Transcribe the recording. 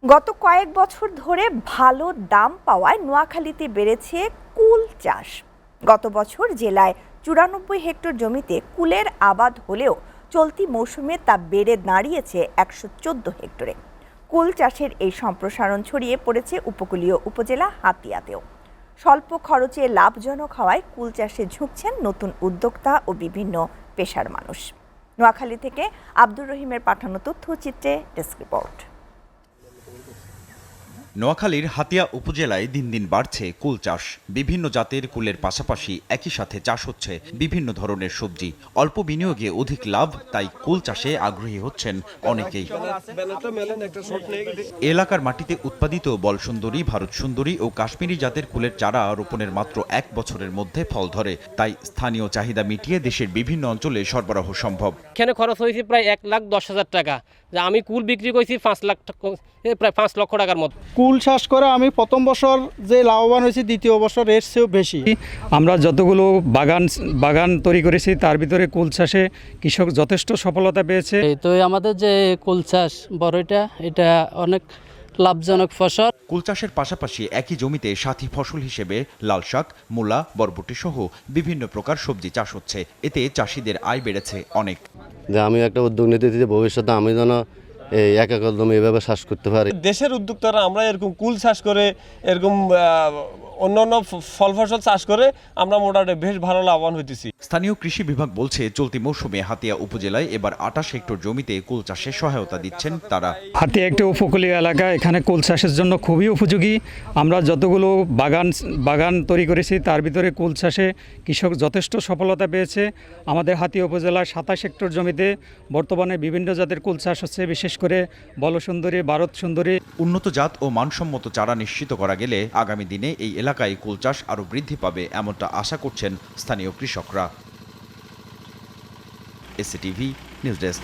গত কয়েক বছর ধরে ভালো দাম পাওয়ায় নোয়াখালীতে বেড়েছে কুল চাষ। গত বছর জেলায় 94 হেক্টর জমিতে কুলের আবাদ হলেও চলতি মৌসুমে তা বেড়ে দাঁড়িয়েছে 114 হেক্টরে। কুল চাষের এই সম্প্রসারণ ছড়িয়ে পড়েছে উপকূলীয় উপজেলা হাতিয়াতেও। স্বল্প খরচে লাভজনক হওয়ায় কুল চাষে ঝুঁকছেন নতুন উদ্যোক্তা ও বিভিন্ন পেশার মানুষ। নোয়াখালী থেকে আব্দুর রহিমের পাঠানো তথ্যচিত্রে ডেস্ক রিপোর্ট। নোয়াখালীর হাতিয়া উপজেলায় দিন দিন বাড়ছে কুল চাষ। বিভিন্ন জাতের কুলের পাশাপাশি একই সাথে চাষ হচ্ছে বিভিন্ন ধরনের সবজি। অল্প বিনিয়োগে অধিক লাভ, তাই কুল চাষে আগ্রহী হচ্ছেন অনেকেই। এলাকার মাটিতে উৎপাদিত বলসুন্দরী, ভারত সুন্দরী ও কাশ্মীরি জাতের কুলের চারা রোপণের মাত্র 1 বছরের মধ্যে ফল ধরে, তাই স্থানীয় চাহিদা মিটিয়ে দেশের বিভিন্ন অঞ্চলে সরবরাহ সম্ভব। এখানে খরচ হয়েছে প্রায় 1,10,000 টাকা। যা আমি কুল বিক্রি করছি 5 লাখ টাকা, প্রায় 5 লক্ষ টাকার মতো। কুল চাষ করে আমি প্রথম বছর যে লাভবান হয়েছি, দ্বিতীয় বছর এর চেয়েও বেশি। আমরা যতগুলো বাগান তৈরি করেছি তার ভিতরে কুল চাষে কৃষক যথেষ্ট সফলতা পেয়েছে। তো আমাদের যে কুল চাষ বড়টা, এটা অনেক লাভজনক ফসল। কুল চাষের পাশাপাশি একই জমিতে সাথী ফসল হিসেবে লাল শাক, মূলা, বরবটি সহ বিভিন্ন প্রকার সবজি চাষ হচ্ছে। এতে চাষিদের আয় বেড়েছে অনেক। যে আমি একটা উদ্যোগ নিতে দিতে ভবিষ্যতে আমি যেন এই এক একর জমি এভাবে চাষ করতে পারি। দেশের উদ্যোক্তারা আমরা এরকম কুল চাষ করে, এরকম অন্যান্য ফল ফসল চাষ করে আমরা মোটামুটি বেশ ভালো লাভবান হইতেছি। স্থানীয় কৃষি বিভাগ বলছে, চলতি মৌসুমে হাতিয়া উপজেলায় এবার 28 হেক্টর জমিতে কুল চাষে সহায়তা দিচ্ছেন তারা। হাতিয়া একটি উপকূলীয় এলাকা, এখানে কুল চাষের জন্য খুবই উপযোগী। আমরা যতগুলো বাগান তৈরি করেছি তার ভিতরে কুল চাষে কৃষক যথেষ্ট সফলতা পেয়েছে। আমাদের হাতিয়া উপজেলার 27 হেক্টর জমিতে বর্তমানে বিভিন্ন জাতের কুল চাষ হচ্ছে, বিশেষ করে বলসুন্দরী, ভারত সুন্দরী। উন্নত জাত ও মানসম্মত চারা নিশ্চিত করা গেলে আগামী দিনে এই এলাকায় কুল চাষ আরও বৃদ্ধি পাবে, এমনটা আশা করছেন স্থানীয় কৃষকরা। STV news desk.